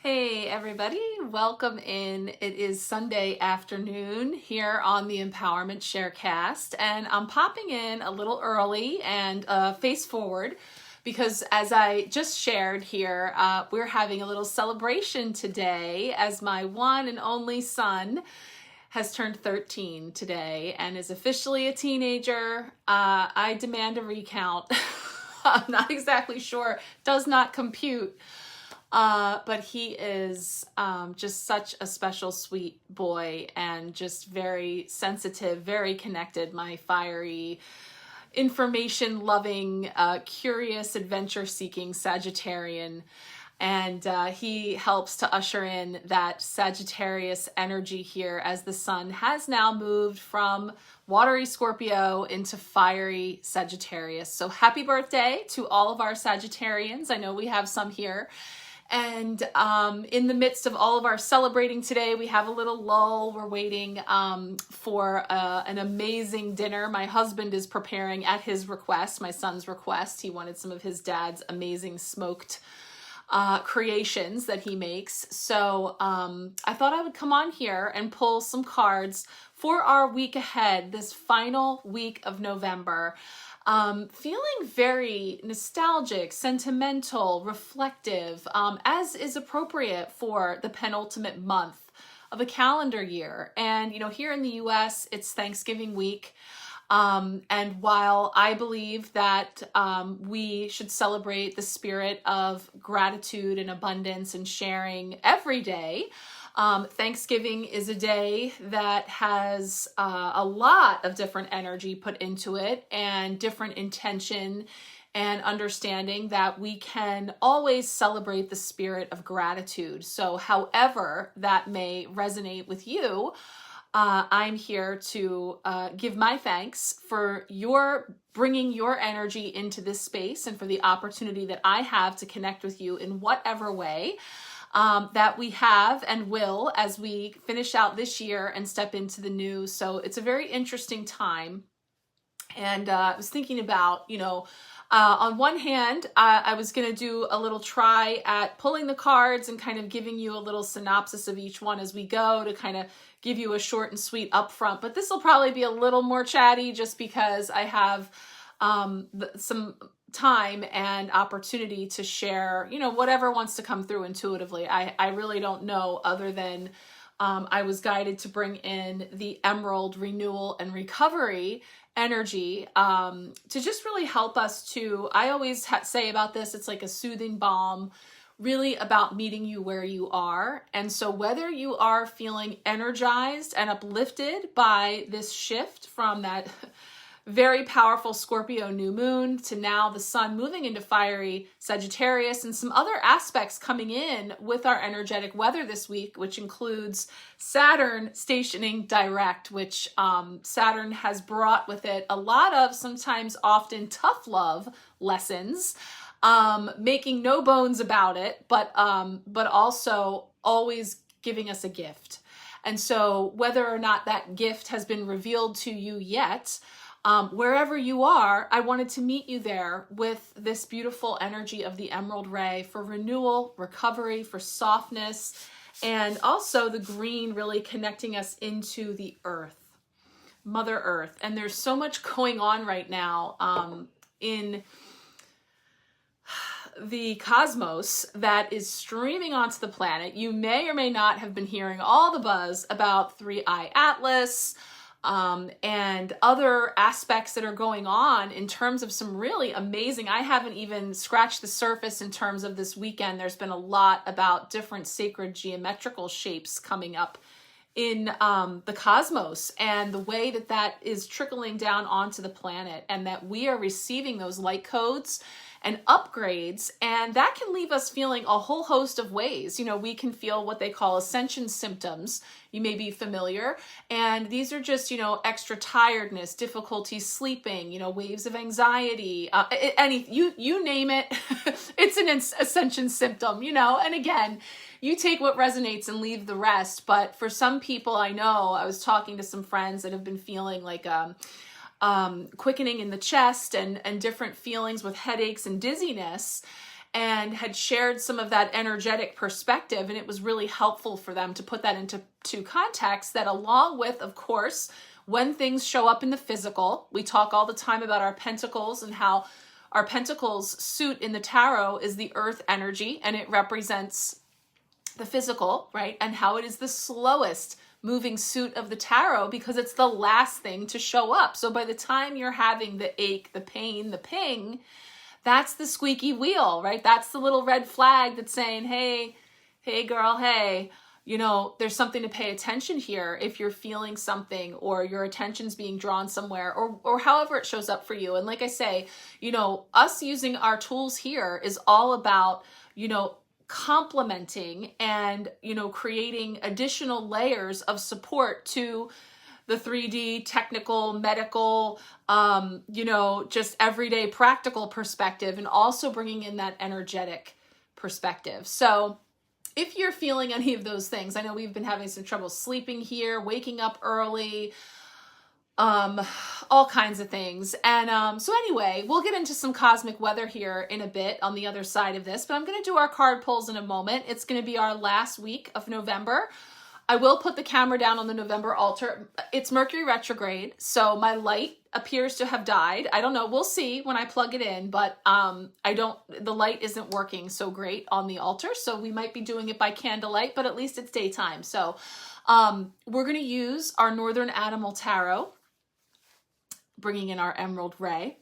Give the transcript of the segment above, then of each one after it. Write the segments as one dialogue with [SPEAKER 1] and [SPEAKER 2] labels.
[SPEAKER 1] Hey everybody, welcome in. It is Sunday afternoon here on the Empowerment Sharecast, and I'm popping in a little early and face forward because as I just shared here, we're having a little celebration today as my one and only son has turned 13 today and is officially a teenager. I demand a recount. I'm not exactly sure, does not compute. But he is just such a special, sweet boy and just very sensitive, very connected, my fiery, information-loving, curious, adventure-seeking Sagittarian. And he helps to usher in that Sagittarius energy here as the sun has now moved from watery Scorpio into fiery Sagittarius. So happy birthday to all of our Sagittarians. I know we have some here. And in the midst of all of our celebrating today, we have a little lull. We're waiting for an amazing dinner. My husband is preparing at his request, my son's request. He wanted some of his dad's amazing smoked creations that he makes. So I thought I would come on here and pull some cards for our week ahead, this final week of November. Feeling very nostalgic, sentimental, reflective, as is appropriate for the penultimate month of a calendar year. And, you know, here in the US, it's Thanksgiving week. And while I believe that we should celebrate the spirit of gratitude and abundance and sharing every day, Thanksgiving is a day that has a lot of different energy put into it and different intention and understanding that we can always celebrate the spirit of gratitude. So however that may resonate with you, I'm here to give my thanks for your bringing your energy into this space and for the opportunity that I have to connect with you in whatever way that we have and will as we finish out this year and step into the new. So it's a very interesting time. And I was thinking about, you know, on one hand, I was going to do a little try at pulling the cards and kind of giving you a little synopsis of each one as we go to kind of give you a short and sweet upfront. But this will probably be a little more chatty just because I have some time and opportunity to share, you know, whatever wants to come through intuitively. I really don't know other than I was guided to bring in the Emerald Renewal and Recovery energy to just really help us to, I always say about this, it's like a soothing balm, really about meeting you where you are. And so whether you are feeling energized and uplifted by this shift from that very powerful Scorpio new moon to now the sun moving into fiery Sagittarius and some other aspects coming in with our energetic weather this week, which includes Saturn stationing direct, which Saturn has brought with it a lot of sometimes often tough love lessons, making no bones about it, but also always giving us a gift. And so whether or not that gift has been revealed to you yet, wherever you are, I wanted to meet you there with this beautiful energy of the emerald ray for renewal, recovery, for softness, and also the green really connecting us into the earth, Mother Earth. And there's so much going on right now in the cosmos that is streaming onto the planet. You may or may not have been hearing all the buzz about 3i Atlas, and other aspects that are going on in terms of some really amazing, I haven't even scratched the surface in terms of this weekend. There's been a lot about different sacred geometrical shapes coming up in the cosmos and the way that that is trickling down onto the planet and that we are receiving those light codes and upgrades, and that can leave us feeling a whole host of ways. You know, we can feel what they call ascension symptoms. You may be familiar, and these are just, you know, extra tiredness, difficulty sleeping, you know, waves of anxiety, you name it, it's an ascension symptom, you know. And again, you take what resonates and leave the rest. But for some people, I know, I was talking to some friends that have been feeling like quickening in the chest and different feelings with headaches and dizziness. and had shared some of that energetic perspective. And it was really helpful for them to put that into context, that along with, of course, when things show up in the physical, we talk all the time about our pentacles and how our pentacles suit in the tarot is the earth energy, and it represents the physical, right? And how it is the slowest moving suit of the tarot because it's the last thing to show up. So by the time you're having the ache, the pain, the ping, that's the squeaky wheel, right? That's the little red flag that's saying, hey girl, hey, you know, there's something to pay attention here if you're feeling something or your attention's being drawn somewhere, or however it shows up for you. And like I say, you know, us using our tools here is all about, you know, complementing and, you know, creating additional layers of support to the 3D, technical, medical, you know, just everyday practical perspective, and also bringing in that energetic perspective. So if you're feeling any of those things, I know we've been having some trouble sleeping here, waking up early, all kinds of things. And so anyway, we'll get into some cosmic weather here in a bit on the other side of this, but I'm going to do our card pulls in a moment. It's going to be our last week of November. I will put the camera down on the November altar. It's Mercury retrograde, so my light appears to have died. I don't know. We'll see when I plug it in, but the light isn't working so great on the altar, so we might be doing it by candlelight, but at least it's daytime. So we're going to use our Northern Animal Tarot, bringing in our Emerald Ray.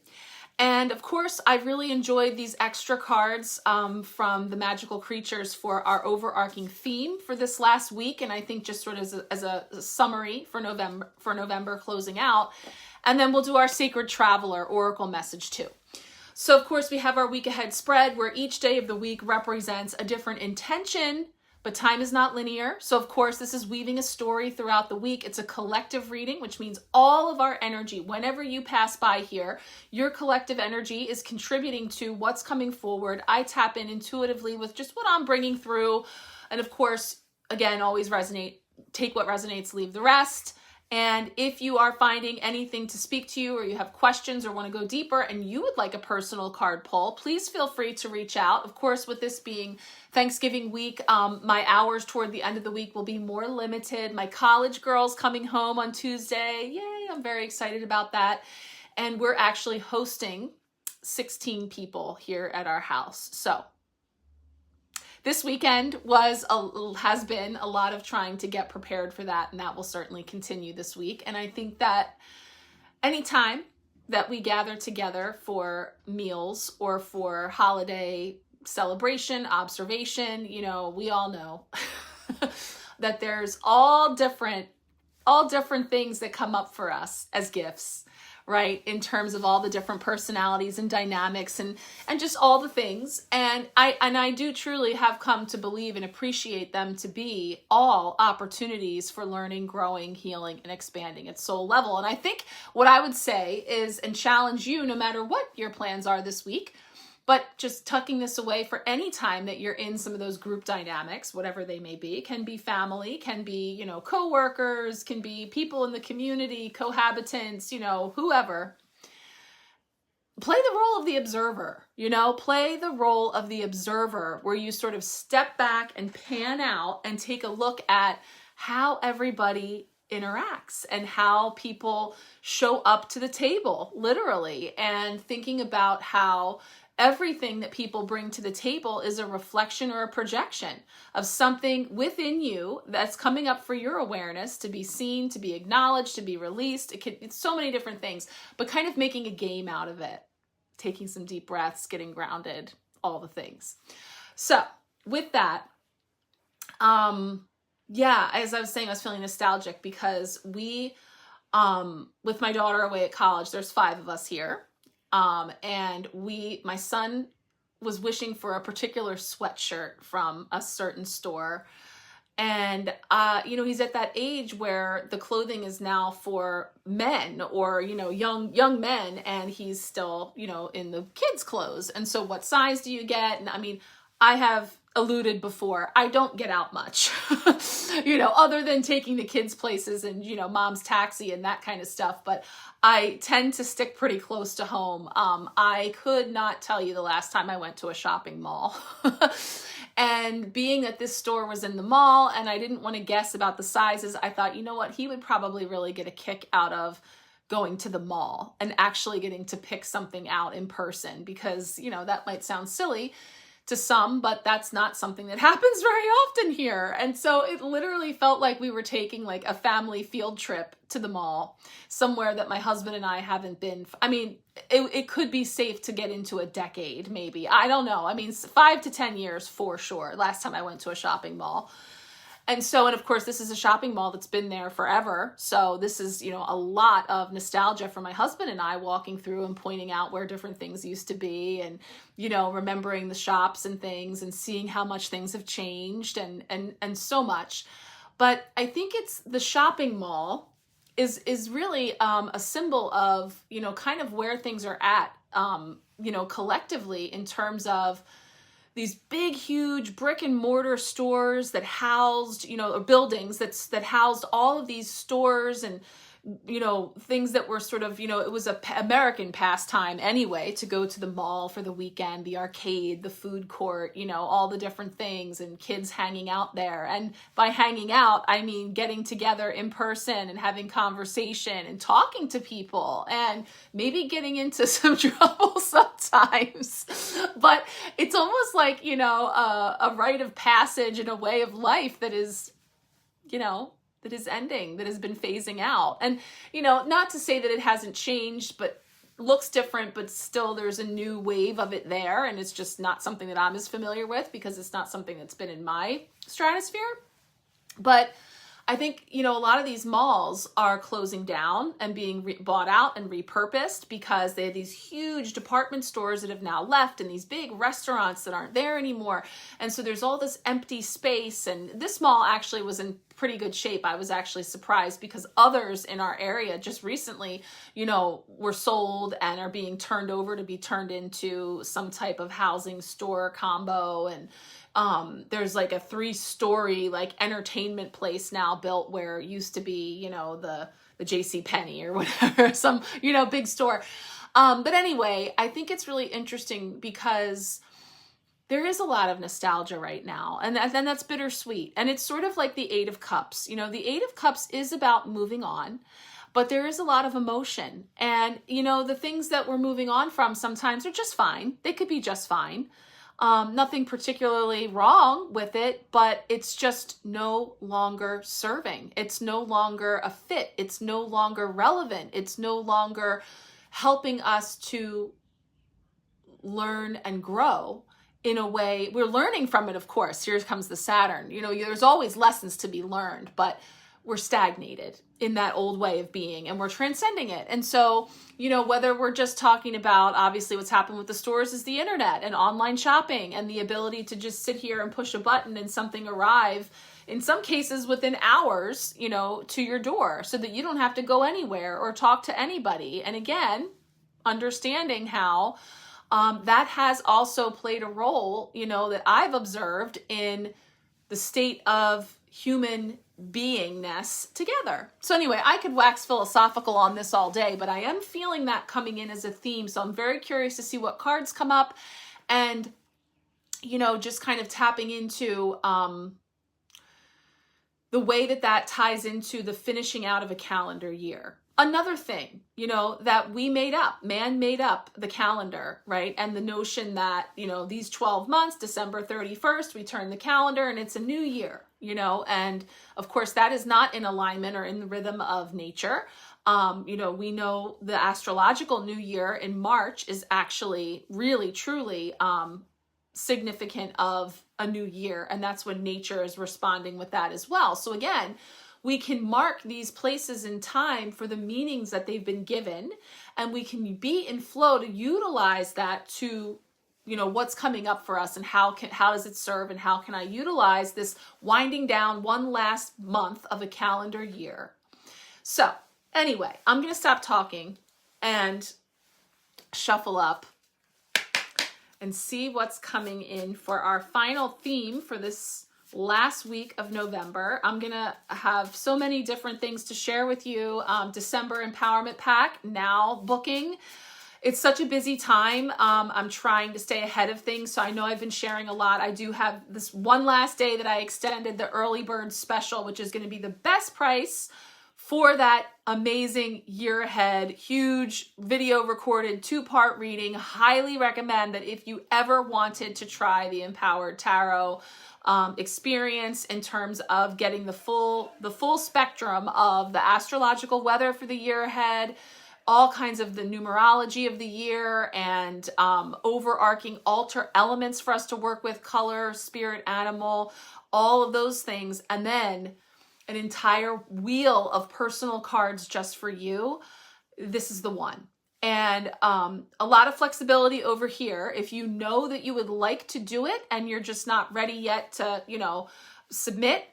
[SPEAKER 1] And of course, I've really enjoyed these extra cards from the magical creatures for our overarching theme for this last week. And I think just sort of as a summary for November closing out. And then we'll do our Sacred Traveler Oracle message too. So of course, we have our week ahead spread where each day of the week represents a different intention, but time is not linear. So of course, this is weaving a story throughout the week. It's a collective reading, which means all of our energy, whenever you pass by here, your collective energy is contributing to what's coming forward. I tap in intuitively with just what I'm bringing through. And of course, again, always resonate, take what resonates, leave the rest. And if you are finding anything to speak to you, or you have questions or want to go deeper and you would like a personal card pull, please feel free to reach out. Of course, with this being Thanksgiving week, my hours toward the end of the week will be more limited. My college girl's coming home on Tuesday. Yay, I'm very excited about that. And we're actually hosting 16 people here at our house. So this weekend has been a lot of trying to get prepared for that, and that will certainly continue this week. And I think that anytime that we gather together for meals or for holiday celebration, observation, you know, we all know that there's all different things that come up for us as gifts, right? In terms of all the different personalities and dynamics and just all the things. And I do truly have come to believe and appreciate them to be all opportunities for learning, growing, healing, and expanding at soul level. And I think what I would say is, and challenge you no matter what your plans are this week, but just tucking this away for any time that you're in some of those group dynamics, whatever they may be. It can be family, can be, you know, coworkers, can be people in the community, cohabitants, you know, whoever. Play the role of the observer, you know, play the role of the observer where you sort of step back and pan out and take a look at how everybody interacts and how people show up to the table, literally, and thinking about how everything that people bring to the table is a reflection or a projection of something within you that's coming up for your awareness to be seen, to be acknowledged, to be released. It's so many different things, but kind of making a game out of it, taking some deep breaths, getting grounded, all the things. So with that, yeah, as I was saying, I was feeling nostalgic because we, with my daughter away at college, there's 5 of us here. And my son was wishing for a particular sweatshirt from a certain store. And, you know, he's at that age where the clothing is now for men or, you know, young men, and he's still, you know, in the kids' clothes. And so what size do you get? And I mean, I have alluded before, I don't get out much, you know, other than taking the kids places and, you know, mom's taxi and that kind of stuff. But I tend to stick pretty close to home. I could not tell you the last time I went to a shopping mall. And being that this store was in the mall and I didn't want to guess about the sizes, I thought, you know what, he would probably really get a kick out of going to the mall and actually getting to pick something out in person, because, you know, that might sound silly to some, but that's not something that happens very often here. And so it literally felt like we were taking like a family field trip to the mall, somewhere that my husband and I haven't been. I mean, it could be safe to get into a decade, maybe. I don't know. I mean, 5 to 10 years for sure. Last time I went to a shopping mall. And so, and of course, this is a shopping mall that's been there forever. So this is, you know, a lot of nostalgia for my husband and I, walking through and pointing out where different things used to be, and, you know, remembering the shops and things and seeing how much things have changed and so much. But I think it's the shopping mall is really a symbol of, you know, kind of where things are at, you know, collectively, in terms of these big, huge brick and mortar stores that housed, you know, or buildings that housed all of these stores and, you know, things that were sort of, you know, it was a American pastime anyway to go to the mall for the weekend, the arcade, the food court, you know, all the different things, and kids hanging out there. And by hanging out, I mean getting together in person and having conversation and talking to people and maybe getting into some trouble sometimes. But it's almost like, you know, a rite of passage and a way of life that is, you know, that is ending, that has been phasing out. And, you know, not to say that it hasn't changed, but looks different, but still there's a new wave of it there. And it's just not something that I'm as familiar with, because it's not something that's been in my stratosphere. But I think, you know, a lot of these malls are closing down and being bought out and repurposed, because they have these huge department stores that have now left, and these big restaurants that aren't there anymore. And so there's all this empty space. And this mall actually was in pretty good shape. I was actually surprised, because others in our area just recently, you know, were sold and are being turned over to be turned into some type of housing store combo. And there's like a 3-story like entertainment place now built where it used to be, you know, the JC Penney or whatever, some, you know, big store. But anyway, I think it's really interesting because there is a lot of nostalgia right now, and then that's bittersweet. And it's sort of like the 8 of Cups. You know, the 8 of Cups is about moving on, but there is a lot of emotion. And, you know, the things that we're moving on from sometimes are just fine. They could be just fine. Nothing particularly wrong with it, but it's just no longer serving. It's no longer a fit. It's no longer relevant. It's no longer helping us to learn and grow in a way. We're learning from it, of course. Here comes the Saturn. You know, there's always lessons to be learned, but we're stagnated in that old way of being, and we're transcending it. And so, you know, whether we're just talking about, obviously what's happened with the stores is the internet and online shopping and the ability to just sit here and push a button and something arrive, in some cases within hours, you know, to your door, so that you don't have to go anywhere or talk to anybody. And again, understanding how that has also played a role, you know, that I've observed in the state of human beingness together. So anyway, I could wax philosophical on this all day, but I am feeling that coming in as a theme. So I'm very curious to see what cards come up, and, you know, just kind of tapping into the way that ties into the finishing out of a calendar year. Another thing, you know, that we made up, man made up the calendar, right? And the notion that, you know, these 12 months, December 31st, we turn the calendar and it's a new year, you know, and of course that is not in alignment or in the rhythm of nature. You know, we know the astrological new year in March is actually really, truly significant of a new year. And that's when nature is responding with that as well. So again, we can mark these places in time for the meanings that they've been given, and we can be in flow to utilize that to, you know, what's coming up for us and how does it serve, and how can I utilize this winding down one last month of a calendar year. So anyway, I'm going to stop talking and shuffle up and see what's coming in for our final theme for this last week of November. I'm gonna have so many different things to share with you. December Empowerment Pack now booking. It's such a busy time. I'm trying to stay ahead of things, so I know I've been sharing a lot. I do have this one last day that I extended the early bird special, which is going to be the best price for that amazing year ahead, huge video recorded 2-part reading. Highly recommend that if you ever wanted to try the Empowered Tarot experience in terms of getting the full spectrum of the astrological weather for the year ahead, all kinds of the numerology of the year, and overarching altar elements for us to work with, color, spirit, animal, all of those things, and then an entire wheel of personal cards just for you. This is the one. And a lot of flexibility over here. If you know that you would like to do it and you're just not ready yet to, submit,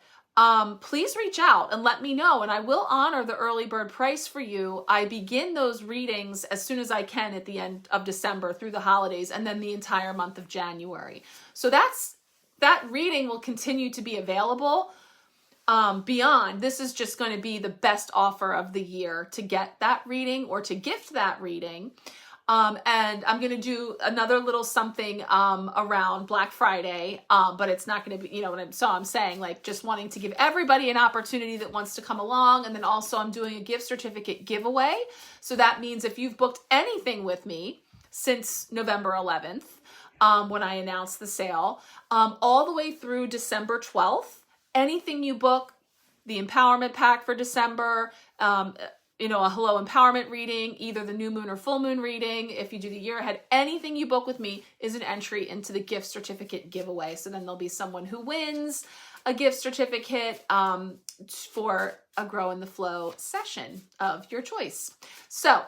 [SPEAKER 1] please reach out and let me know, and I will honor the early bird price for you. I begin those readings as soon as I can at the end of December through the holidays, and then the entire month of January. So that reading will continue to be available. Beyond, this is just going to be the best offer of the year to get that reading or to gift that reading. And I'm going to do another little something around Black Friday, but it's not going to be, I'm saying, like, just wanting to give everybody an opportunity that wants to come along. And then also I'm doing a gift certificate giveaway. So that means if you've booked anything with me since November 11th, when I announced the sale, all the way through December 12th, anything you book, the Empowerment Pack for December, a Hello Empowerment reading, either the new moon or full moon reading, if you do the year ahead, anything you book with me is an entry into the gift certificate giveaway. So then there'll be someone who wins a gift certificate for a Grow in the Flow session of your choice. So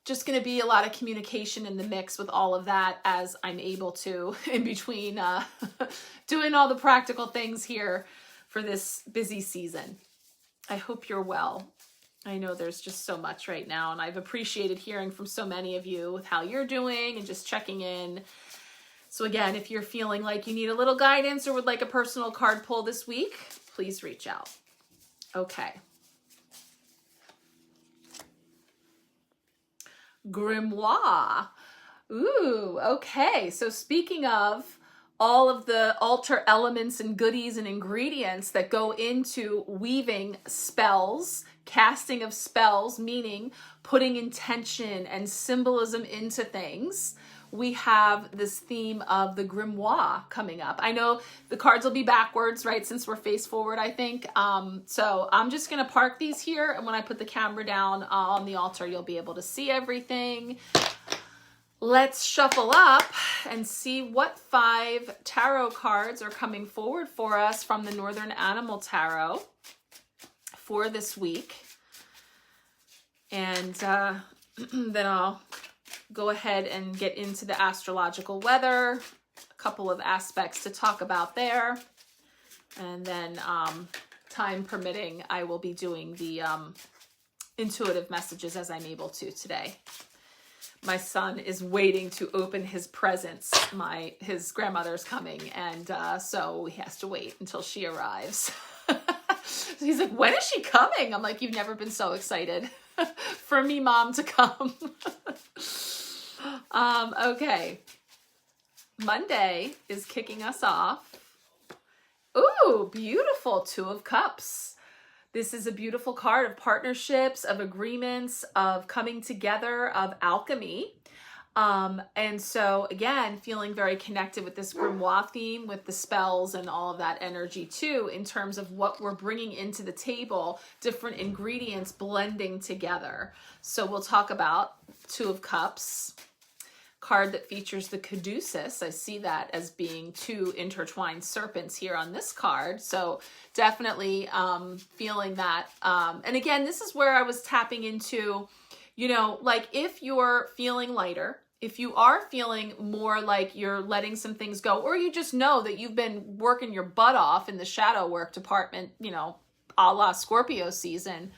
[SPEAKER 1] just going to be a lot of communication in the mix with all of that as I'm able to in between doing all the practical things here for this busy season. I hope you're well. I know there's just so much right now, and I've appreciated hearing from so many of you with how you're doing and just checking in. So again, if you're feeling like you need a little guidance or would like a personal card pull this week, please reach out. Okay. Grimoire. Ooh, okay. So speaking of all of the altar elements and goodies and ingredients that go into weaving spells, casting of spells, meaning putting intention and symbolism into things, we have this theme of the grimoire coming up. I know the cards will be backwards, right, since we're face forward, I think. So I'm just going to park these here, and when I put the camera down on the altar, you'll be able to see everything. Let's shuffle up and see what 5 tarot cards are coming forward for us from the Northern Animal Tarot for this week. And then I'll go ahead and get into the astrological weather, a couple of aspects to talk about there. And then time permitting, I will be doing the intuitive messages as I'm able to today. My son is waiting to open his presents. His grandmother's coming, and so he has to wait until she arrives. So he's like, when is she coming? I'm like, you've never been so excited for me, Mom, to come. Okay. Monday is kicking us off. Ooh, beautiful 2 of Cups. This is a beautiful card of partnerships, of agreements, of coming together, of alchemy. And so again, feeling very connected with this grimoire theme, with the spells and all of that energy too, in terms of what we're bringing into the table, different ingredients blending together. So we'll talk about 2 of Cups, card that features the caduceus. I see that as being 2 intertwined serpents here on this card. So definitely feeling that. And again, this is where I was tapping into, like if you're feeling lighter, if you are feeling more like you're letting some things go, or you just know that you've been working your butt off in the shadow work department, a la Scorpio season,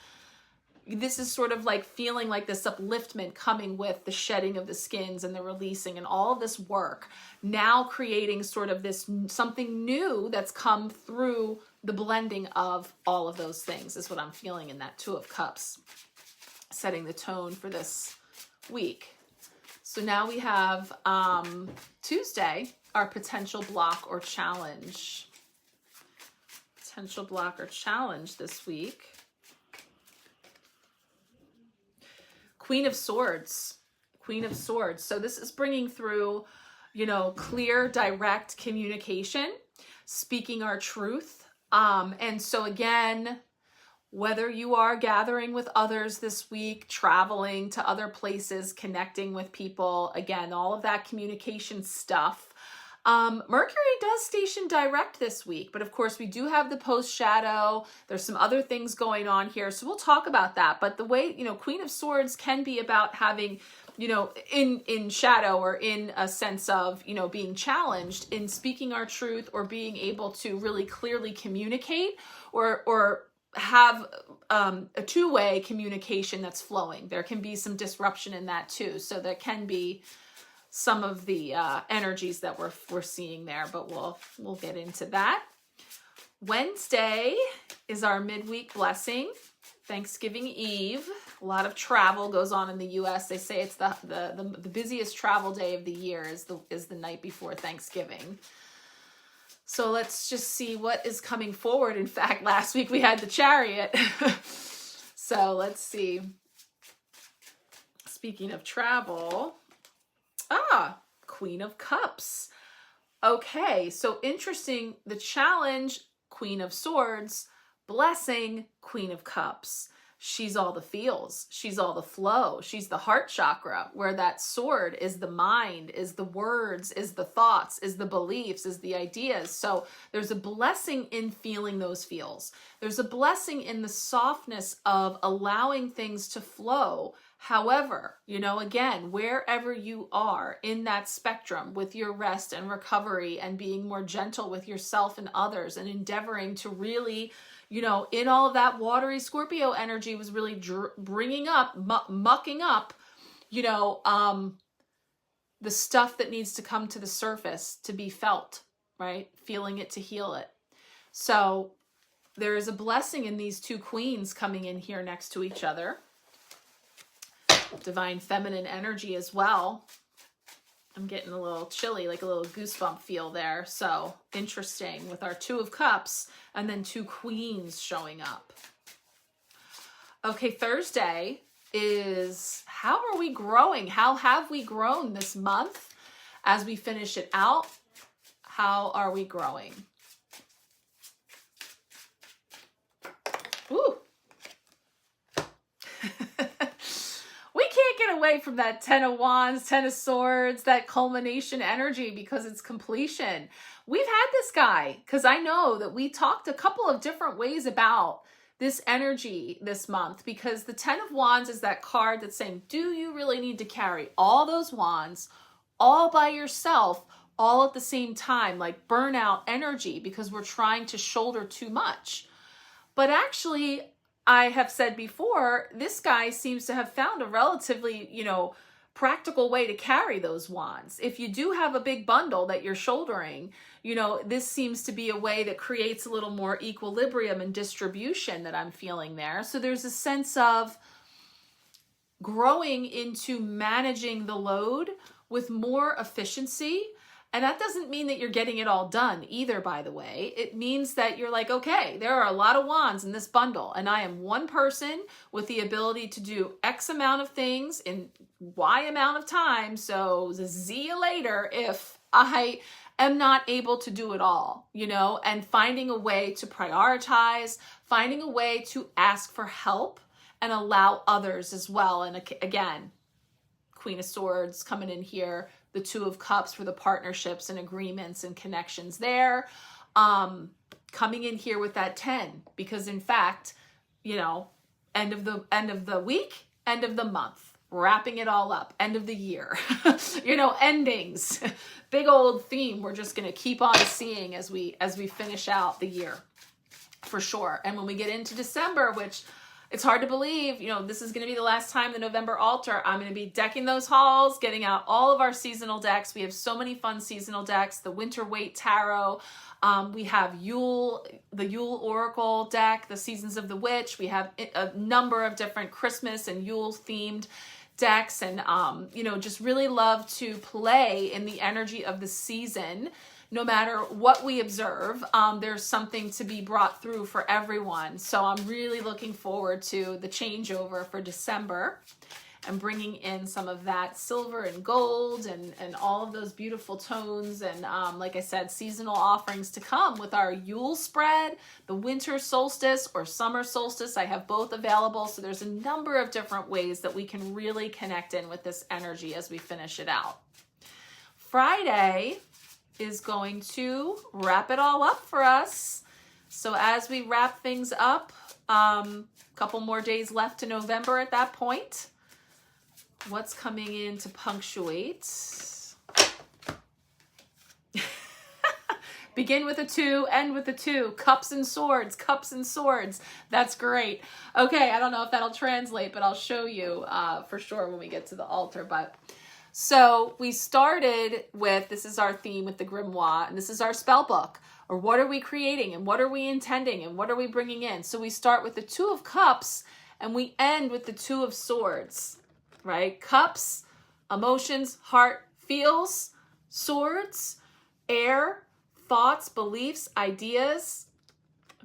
[SPEAKER 1] this is sort of like feeling like this upliftment coming with the shedding of the skins and the releasing and all of this work, now creating sort of this something new that's come through the blending of all of those things is what I'm feeling in that Two of Cups, setting the tone for this week. So now we have Tuesday, our potential block or challenge. Potential block or challenge this week. Queen of Swords. Queen of Swords. So this is bringing through, you know, clear, direct communication, speaking our truth. And so again, whether you are gathering with others this week, traveling to other places, connecting with people, again, all of that communication stuff. Mercury does station direct this week, but of course we do have the post shadow. There's some other things going on here. So we'll talk about that. But the way, you know, Queen of Swords can be about having, you know, in shadow, or in a sense of, you know, being challenged in speaking our truth, or being able to really clearly communicate, or have a two-way communication that's flowing. There can be some disruption in that too. So there can be some of the energies that we're seeing there, but we'll get into that. Wednesday is our midweek blessing, Thanksgiving Eve. A lot of travel goes on in the U.S. They say it's the busiest travel day of the year is the night before Thanksgiving. So let's just see what is coming forward. In fact, last week we had the Chariot. So let's see. Speaking of travel, Queen of Cups. Okay, so interesting. The challenge, Queen of Swords, blessing, Queen of Cups. She's all the feels. She's all the flow. She's the heart chakra, where that sword is the mind, is the words, is the thoughts, is the beliefs, is the ideas. So there's a blessing in feeling those feels. There's a blessing in the softness of allowing things to flow. However, you know, again, wherever you are in that spectrum with your rest and recovery, and being more gentle with yourself and others, and endeavoring to really, you know, in all of that watery Scorpio energy was really bringing up, mucking up, you know, the stuff that needs to come to the surface to be felt, right? Feeling it to heal it. So there is a blessing in these two queens coming in here next to each other. Divine feminine energy as well. I'm getting a little chilly, like a little goosebump feel there. So interesting with our Two of Cups and then two queens showing up. Okay, Thursday is how are we growing? How have we grown this month? As we finish it out, how are we growing? Ooh. We can't get away from that Ten of Wands, Ten of Swords, that culmination energy, because it's completion. We've had this guy, because I know that we talked a couple of different ways about this energy this month, because the Ten of Wands is that card that's saying, do you really need to carry all those wands all by yourself, all at the same time, like burnout energy, because we're trying to shoulder too much. But actually, I have said before, this guy seems to have found a relatively, you know, practical way to carry those wands. If you do have a big bundle that you're shouldering, you know, this seems to be a way that creates a little more equilibrium and distribution that I'm feeling there. So there's a sense of growing into managing the load with more efficiency. And that doesn't mean that you're getting it all done either, by the way. It means that you're like, okay, there are a lot of wands in this bundle, and I am one person with the ability to do X amount of things in Y amount of time. So see you later if I am not able to do it all, you know, and finding a way to prioritize, finding a way to ask for help and allow others as well. And again, Queen of Swords coming in here, the Two of Cups for the partnerships and agreements and connections there. Coming in here with that 10, because in fact, you know, end of the week, end of the month, wrapping it all up, end of the year, you know, endings, big old theme. We're just going to keep on seeing as we finish out the year for sure. And when we get into December, which it's hard to believe, you know, this is going to be the last time the November altar. I'm going to be decking those halls, getting out all of our seasonal decks. We have so many fun seasonal decks. The Winter Weight Tarot. We have the Yule Oracle deck, the Seasons of the Witch. We have a number of different Christmas and Yule themed decks, and you know, just really love to play in the energy of the season. No matter what we observe, there's something to be brought through for everyone. So I'm really looking forward to the changeover for December and bringing in some of that silver and gold and all of those beautiful tones. And like I said, seasonal offerings to come with our Yule spread, the winter solstice or summer solstice. I have both available. So there's a number of different ways that we can really connect in with this energy as we finish it out. Friday is going to wrap it all up for us. So as we wrap things up, a couple more days left to November at that point. What's coming in to punctuate? Begin with a 2, end with a 2. Cups and swords, cups and swords. That's great. Okay, I don't know if that'll translate, but I'll show you for sure when we get to the altar. But so we started with, this is our theme with the grimoire, and this is our spell book. Or what are we creating, and what are we intending, and what are we bringing in? So we start with the 2 of Cups, and we end with the 2 of Swords, right? Cups, emotions, heart, feels. Swords, air, thoughts, beliefs, ideas,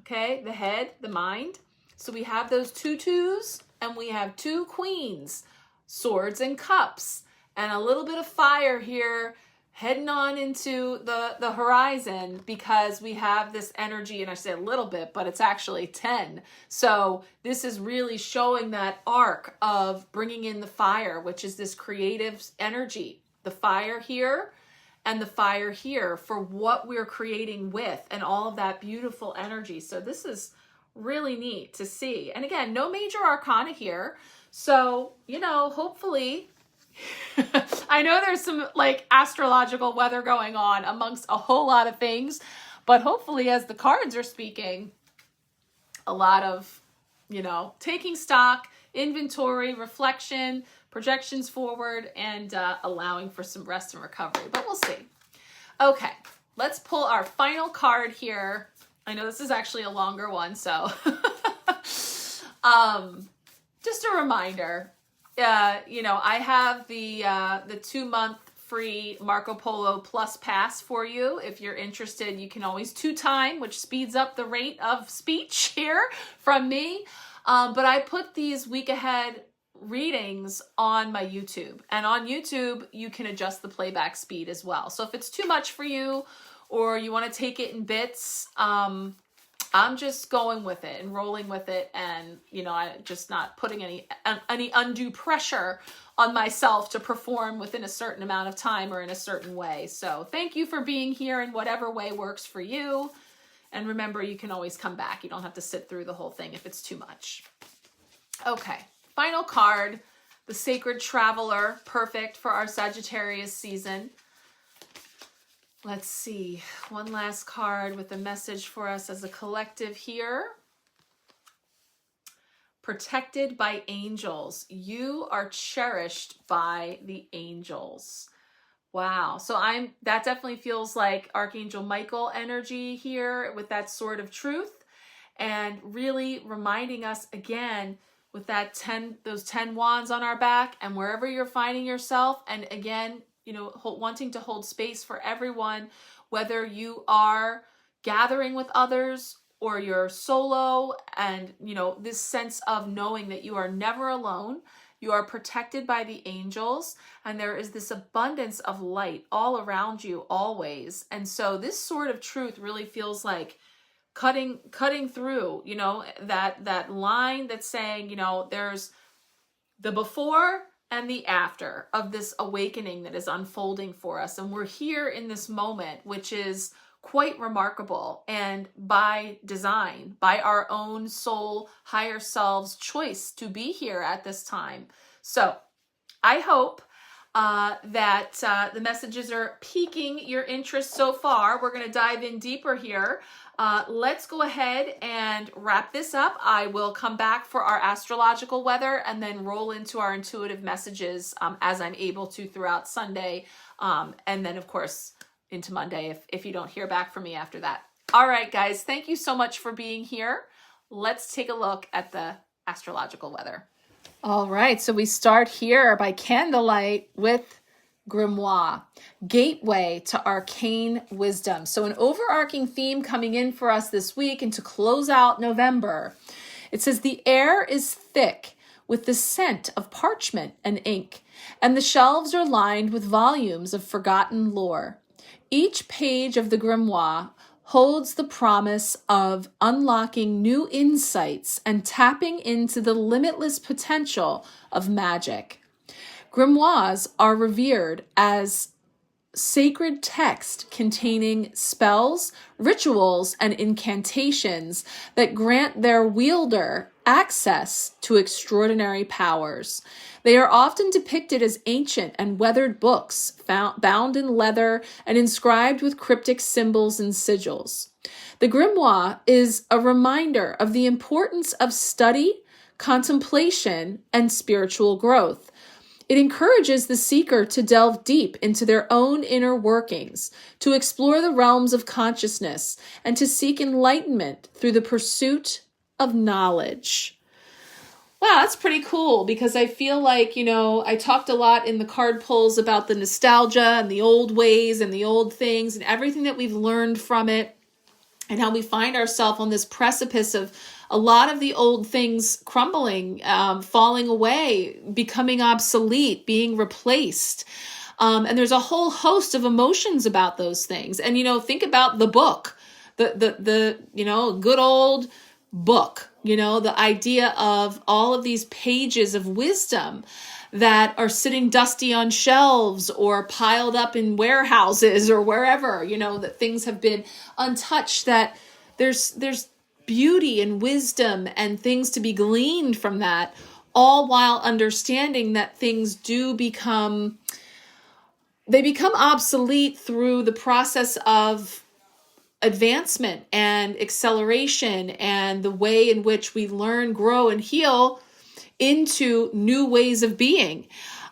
[SPEAKER 1] okay? The head, the mind. So we have those 2 2s, and we have 2 queens, swords and cups. And a little bit of fire here heading on into the horizon, because we have this energy, and I say a little bit, but it's actually 10. So this is really showing that arc of bringing in the fire, which is this creative energy. The fire here and the fire here for what we're creating with, and all of that beautiful energy. So this is really neat to see. And again, no major arcana here. So, you know, hopefully... I know there's some like astrological weather going on amongst a whole lot of things, but hopefully as the cards are speaking, a lot of, you know, taking stock, inventory, reflection, projections forward, and allowing for some rest and recovery, but we'll see. Okay, let's pull our final card here. I know this is actually a longer one, so just a reminder. You know, I have the 2-month free Marco Polo Plus Pass for you. If you're interested, you can always 2-time, which speeds up the rate of speech here from me. But I put these week ahead readings on my YouTube, and on YouTube, you can adjust the playback speed as well. So if it's too much for you, or you want to take it in bits, I'm just going with it and rolling with it, and, you know, I'm just not putting any undue pressure on myself to perform within a certain amount of time or in a certain way. So thank you for being here in whatever way works for you. And remember, you can always come back. You don't have to sit through the whole thing if it's too much. Okay, final card, the Sacred Traveler, perfect for our Sagittarius season. Let's see, one last card with a message for us as a collective here. Protected by angels. You are cherished by the angels. Wow. So that definitely feels like Archangel Michael energy here with that sword of truth, and really reminding us again with that those 10 wands on our back, and wherever you're finding yourself, and again, you know, wanting to hold space for everyone, whether you are gathering with others or you're solo, and, you know, this sense of knowing that you are never alone, you are protected by the angels, and there is this abundance of light all around you always. And so this sword of truth really feels like cutting through, you know, that line that's saying, you know, there's the before and the after of this awakening that is unfolding for us. And we're here in this moment, which is quite remarkable, and by design, by our own soul, higher selves choice to be here at this time. So I hope that the messages are piquing your interest so far. We're going to dive in deeper here. Let's go ahead and wrap this up. I will come back for our astrological weather and then roll into our intuitive messages as I'm able to throughout Sunday. And then, of course, into Monday if you don't hear back from me after that. All right, guys, thank you so much for being here. Let's take a look at the astrological weather. All right, so we start here by candlelight with grimoire, gateway to arcane wisdom. So an overarching theme coming in for us this week and to close out November. It says the air is thick with the scent of parchment and ink, and the shelves are lined with volumes of forgotten lore. Each page of the grimoire holds the promise of unlocking new insights and tapping into the limitless potential of magic. Grimoires are revered as sacred text containing spells, rituals, and incantations that grant their wielder access to extraordinary powers. They are often depicted as ancient and weathered books bound in leather and inscribed with cryptic symbols and sigils. The grimoire is a reminder of the importance of study, contemplation, and spiritual growth. It encourages the seeker to delve deep into their own inner workings, to explore the realms of consciousness, and to seek enlightenment through the pursuit of knowledge. Wow, that's pretty cool because I feel like, I talked a lot in the card pulls about the nostalgia and the old ways and the old things and everything that we've learned from it and how we find ourselves on this precipice of a lot of the old things crumbling, falling away, becoming obsolete, being replaced. And there's a whole host of emotions about those things. And, think about the book, the good old book, the idea of all of these pages of wisdom that are sitting dusty on shelves or piled up in warehouses or wherever, that things have been untouched, that there's beauty and wisdom and things to be gleaned from that, all while understanding that things do become obsolete through the process of advancement and acceleration and the way in which we learn, grow, and heal into new ways of being.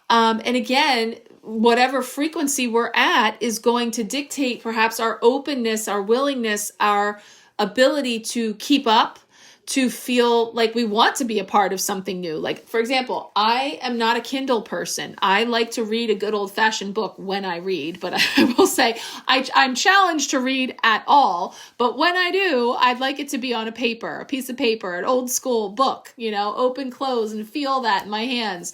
[SPEAKER 1] And again, whatever frequency we're at is going to dictate perhaps our openness, our willingness, our ability to keep up, to feel like we want to be a part of something new. Like, for example, I am not a Kindle person. I like to read a good old-fashioned book when I read, but I will say I'm challenged to read at all. But when I do, I'd like it to be on a piece of paper, an old school book, open, close, and feel that in my hands.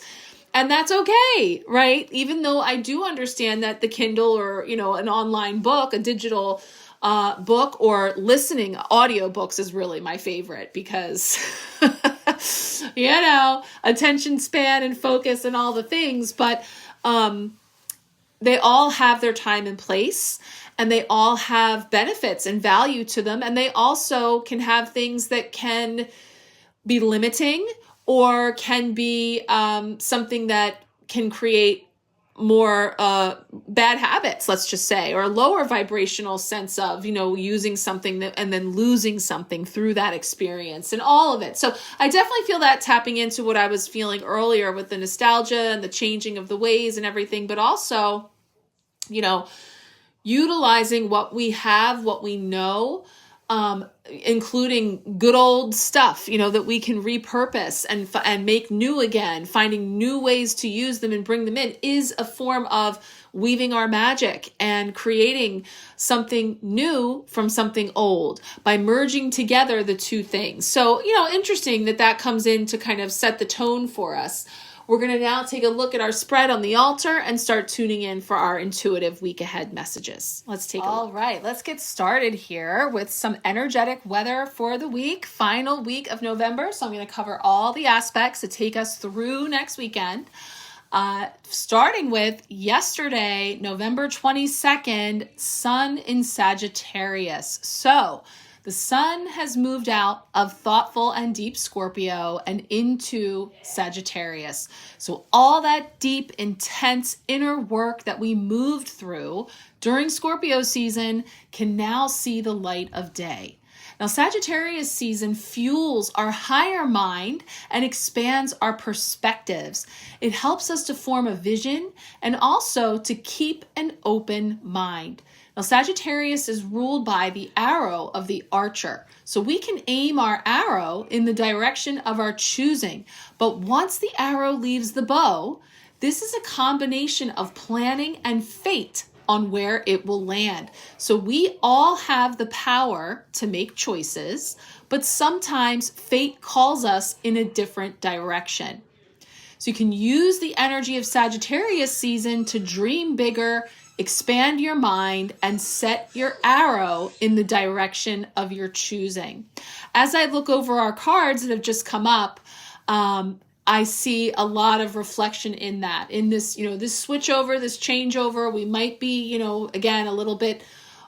[SPEAKER 1] And that's okay, right? Even though I do understand that the Kindle or, an online book, a digital book or listening audiobooks is really my favorite because, attention span and focus and all the things, but they all have their time and place and they all have benefits and value to them. And they also can have things that can be limiting or can be something that can create more bad habits, let's just say, or a lower vibrational sense of, using something and then losing something through that experience and all of it. So I definitely feel that tapping into what I was feeling earlier with the nostalgia and the changing of the ways and everything, but also, utilizing what we have, what we know, including good old stuff, that we can repurpose and make new again, finding new ways to use them and bring them in is a form of weaving our magic and creating something new from something old by merging together the two things. So, interesting that comes in to kind of set the tone for us. We're going to now take a look at our spread on the altar and start tuning in for our intuitive week ahead messages. Let's take a look. All right, let's get started here with some energetic weather for the week, final week of November. So I'm going to cover all the aspects to take us through next weekend. Starting with yesterday, November 22nd, Sun in Sagittarius. So The sun has moved out of thoughtful and deep Scorpio and into Sagittarius. So all that deep, intense inner work that we moved through during Scorpio season can now see the light of day. Now, Sagittarius season fuels our higher mind and expands our perspectives. It helps us to form a vision and also to keep an open mind. Now, Sagittarius is ruled by the arrow of the archer. So we can aim our arrow in the direction of our choosing. But once the arrow leaves the bow, this is a combination of planning and fate on where it will land. So we all have the power to make choices, but sometimes fate calls us in a different direction. So you can use the energy of Sagittarius season to dream bigger, expand your mind, and set your arrow in the direction of your choosing. As I look over our cards that have just come up, I see a lot of reflection in that, in this, this switchover, this changeover. We might be, again, a little bit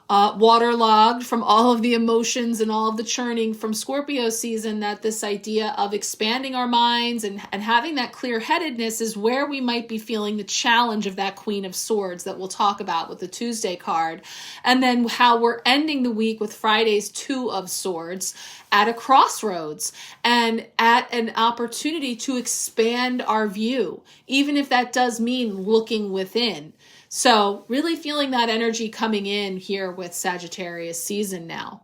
[SPEAKER 1] waterlogged from all of the emotions and all of the churning from Scorpio season, that this idea of expanding our minds and having that clear-headedness is where we might be feeling the challenge of that Queen of Swords that we'll talk about with the Tuesday card. And then how we're ending the week with Friday's Two of Swords at a crossroads and at an opportunity to expand our view, even if that does mean looking within. So really feeling that energy coming in here with Sagittarius season now.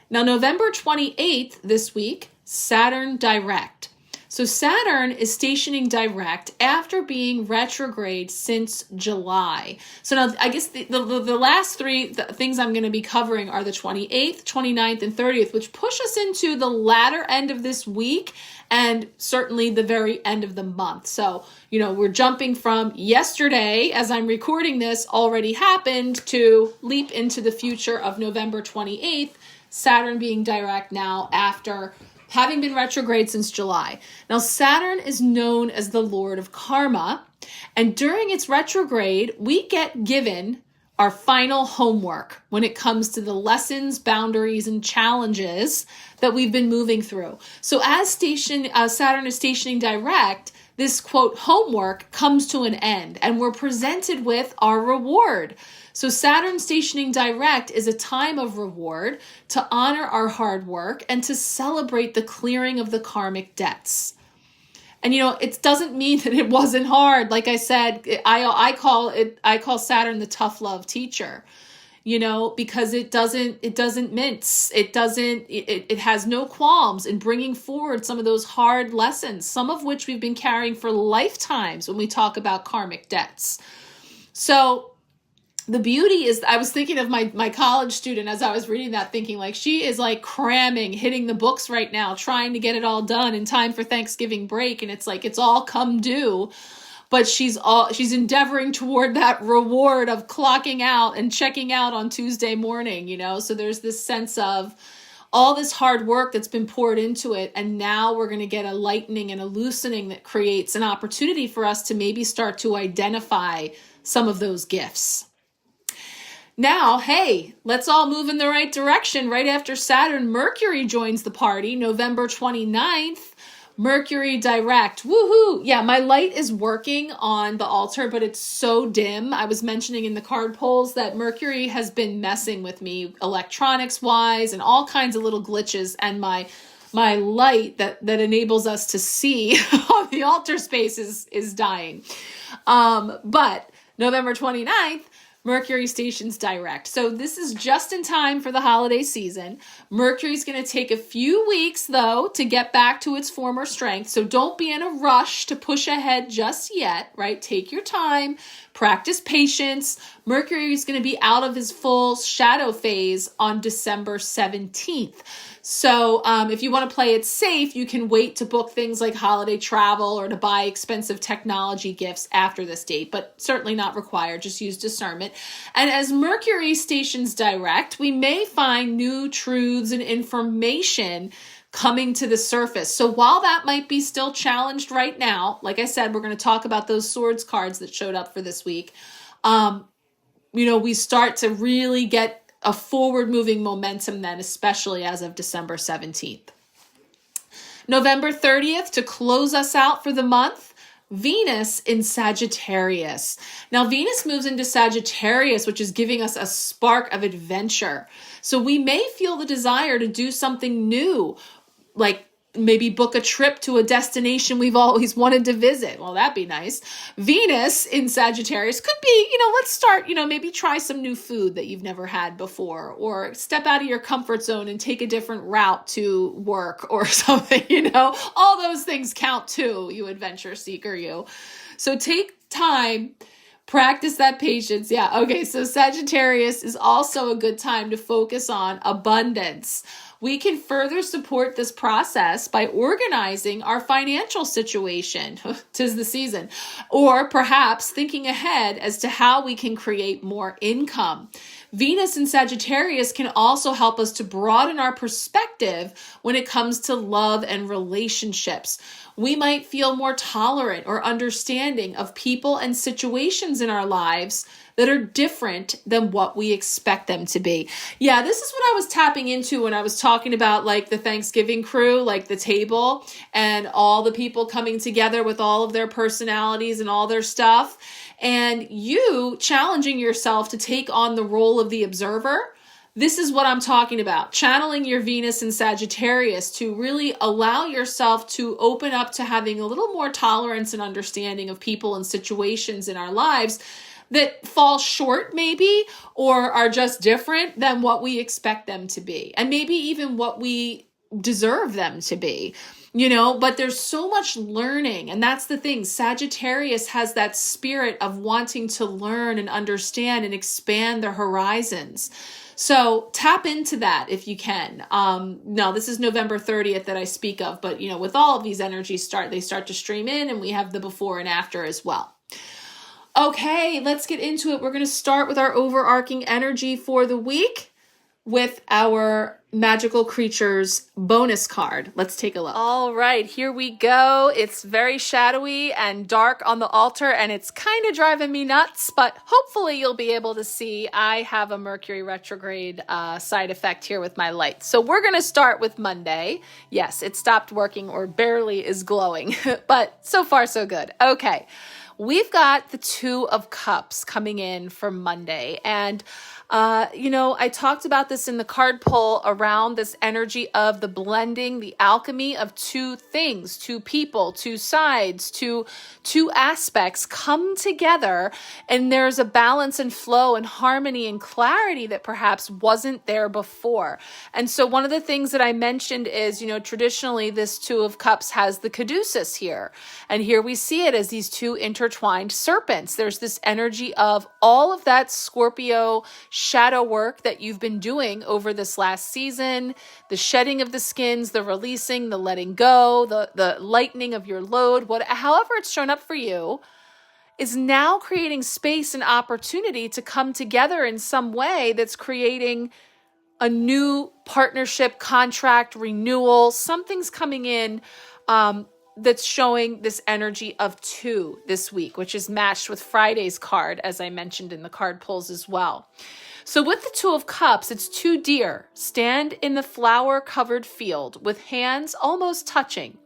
[SPEAKER 1] Now, November 28th this week, Saturn direct. So Saturn is stationing direct after being retrograde since July. So now I guess the last three things I'm going to be covering are the 28th, 29th, and 30th, which push us into the latter end of this week and certainly the very end of the month. So, we're jumping from yesterday, as I'm recording this, already happened, to leap into the future of November 28th, Saturn being direct now after having been retrograde since July. Now, Saturn is known as the Lord of Karma, and during its retrograde, we get given our final homework when it comes to the lessons, boundaries, and challenges that we've been moving through. So as Saturn is stationing direct, this, quote, homework comes to an end, and we're presented with our reward. So Saturn stationing direct is a time of reward to honor our hard work and to celebrate the clearing of the karmic debts. And, it doesn't mean that it wasn't hard. Like I said, I call Saturn the tough love teacher, because it doesn't mince. It has no qualms in bringing forward some of those hard lessons, some of which we've been carrying for lifetimes when we talk about karmic debts. So the beauty is, I was thinking of my college student as I was reading that, thinking like she is like cramming, hitting the books right now, trying to get it all done in time for Thanksgiving break. And it's like, it's all come due, but she's endeavoring toward that reward of clocking out and checking out on Tuesday morning, So there's this sense of all this hard work that's been poured into it. And now we're going to get a lightening and a loosening that creates an opportunity for us to maybe start to identify some of those gifts. Now, hey, let's all move in the right direction. Right after Saturn, Mercury joins the party, November 29th, Mercury direct. Woohoo! Yeah, my light is working on the altar, but it's so dim. I was mentioning in the card polls that Mercury has been messing with me electronics-wise and all kinds of little glitches, and my light that enables us to see on the altar space is dying. But November 29th, Mercury stations direct. So this is just in time for the holiday season. Mercury's going to take a few weeks, though, to get back to its former strength. So don't be in a rush to push ahead just yet, right? Take your time, practice patience. Mercury is going to be out of his full shadow phase on December 17th. So if you want to play it safe, you can wait to book things like holiday travel or to buy expensive technology gifts after this date, but certainly not required. Just use discernment. And as Mercury stations direct, we may find new truths and information coming to the surface. So while that might be still challenged right now, like I said, we're going to talk about those swords cards that showed up for this week. We start to really get a forward moving momentum then, especially as of December 17th. November 30th, to close us out for the month, Venus in Sagittarius. Now, Venus moves into Sagittarius, which is giving us a spark of adventure. So we may feel the desire to do something new, like maybe book a trip to a destination we've always wanted to visit. Well, that'd be nice. Venus in Sagittarius could be, let's start, maybe try some new food that you've never had before, or step out of your comfort zone and take a different route to work or something, all those things count too, you adventure seeker, you. So take time, practice that patience. Yeah. Okay. So Sagittarius is also a good time to focus on abundance. We can further support this process by organizing our financial situation, 'tis the season, or perhaps thinking ahead as to how we can create more income. Venus in Sagittarius can also help us to broaden our perspective when it comes to love and relationships. We might feel more tolerant or understanding of people and situations in our lives that are different than what we expect them to be. Yeah, this is what I was tapping into when I was talking about like the Thanksgiving crew, like the table and all the people coming together with all of their personalities and all their stuff. And you challenging yourself to take on the role of the observer. This is what I'm talking about. Channeling your Venus in Sagittarius to really allow yourself to open up to having a little more tolerance and understanding of people and situations in our lives that fall short maybe, or are just different than what we expect them to be. And maybe even what we deserve them to be, but there's so much learning. And that's the thing. Sagittarius has that spirit of wanting to learn and understand and expand their horizons. So tap into that if you can. No, this is November 30th that I speak of, but with all of these energies they start to stream in, and we have the before and after as well. Okay, let's get into it. We're going to start with our overarching energy for the week with our Magical Creatures bonus card. Let's take a look. All right, here we go. It's very shadowy and dark on the altar, and it's kind of driving me nuts, but hopefully you'll be able to see I have a Mercury retrograde side effect here with my light. So we're going to start with Monday. Yes, it stopped working or barely is glowing, but so far so good. Okay. We've got the Two of Cups coming in for Monday. And, I talked about this in the card pull around this energy of the blending, the alchemy of two things, two people, two sides, two aspects come together. And there's a balance and flow and harmony and clarity that perhaps wasn't there before. And so one of the things that I mentioned is, traditionally this Two of Cups has the caduceus here. And here we see it as these two intertwined serpents. There's this energy of all of that Scorpio shadow work that you've been doing over this last season, the shedding of the skins, the releasing, the letting go, the lightening of your load, however it's shown up for you, is now creating space and opportunity to come together in some way that's creating a new partnership, contract, renewal. Something's coming in that's showing this energy of two this week, which is matched with Friday's card, as I mentioned in the card pulls as well. So with the Two of Cups, it's two deer stand in the flower-covered field with hands almost touching.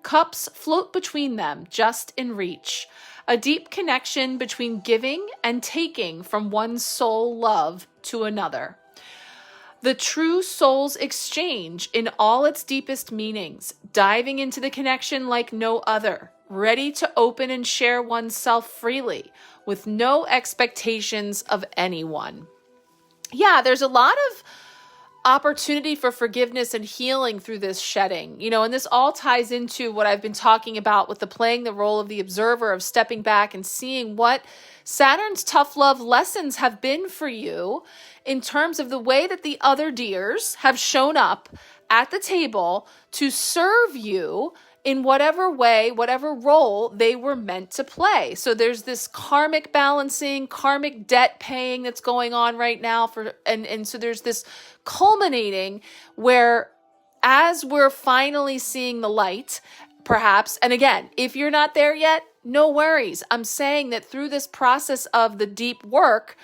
[SPEAKER 1] Cups float between them, just in reach. A deep connection between giving and taking from one soul love to another. The true soul's exchange in all its deepest meanings, diving into the connection like no other, ready to open and share oneself freely with no expectations of anyone. Yeah, there's a lot of opportunity for forgiveness and healing through this shedding, and this all ties into what I've been talking about with the playing the role of the observer, of stepping back and seeing what Saturn's tough love lessons have been for you in terms of the way that the other deers have shown up at the table to serve you in whatever way, whatever role they were meant to play. So there's this karmic balancing, karmic debt paying that's going on right now and so there's this culminating where as we're finally seeing the light, perhaps, and again, if you're not there yet, no worries. I'm saying that through this process of the deep work,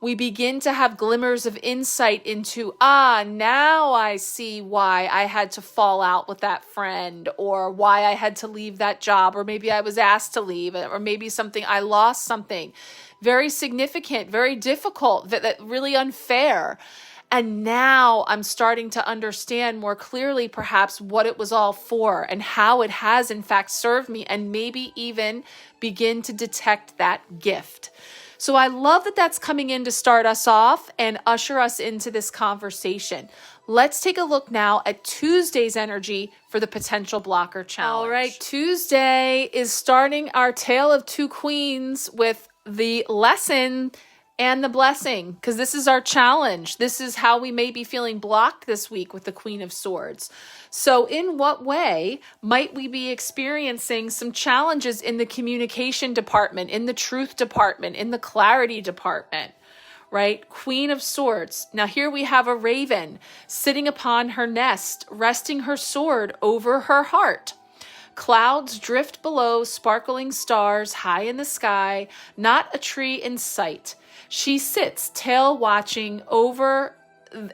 [SPEAKER 1] we begin to have glimmers of insight into, now I see why I had to fall out with that friend, or why I had to leave that job, or maybe I was asked to leave, or maybe I lost something very significant, very difficult, that really unfair. And now I'm starting to understand more clearly perhaps what it was all for and how it has in fact served me, and maybe even begin to detect that gift. So I love that that's coming in to start us off and usher us into this conversation. Let's take a look now at Tuesday's energy for the Potential Blocker Challenge. All right, Tuesday is starting our Tale of Two Queens with the lesson and the blessing, because this is our challenge. This is how we may be feeling blocked this week with the Queen of Swords. So in what way might we be experiencing some challenges in the communication department, in the truth department, in the clarity department, right? Queen of Swords. Now here we have a raven sitting upon her nest, resting her sword over her heart. Clouds drift below, sparkling stars high in the sky, not a tree in sight. She sits, tail watching over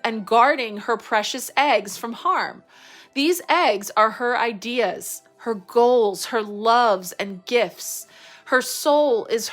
[SPEAKER 1] and guarding her precious eggs from harm. These eggs are her ideas, her goals, her loves and gifts. Her soul is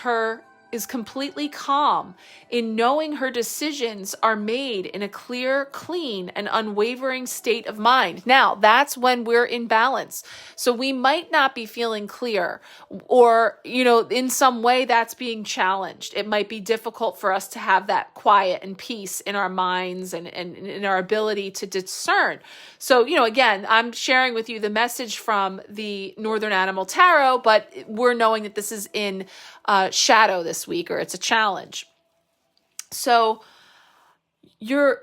[SPEAKER 1] completely calm in knowing her decisions are made in a clear, clean, and unwavering state of mind. Now, that's when we're in balance. So we might not be feeling clear, or, in some way that's being challenged. It might be difficult for us to have that quiet and peace in our minds and in our ability to discern. So, again, I'm sharing with you the message from the Northern Animal Tarot, but we're knowing that this is in shadow this week, or it's a challenge. So you're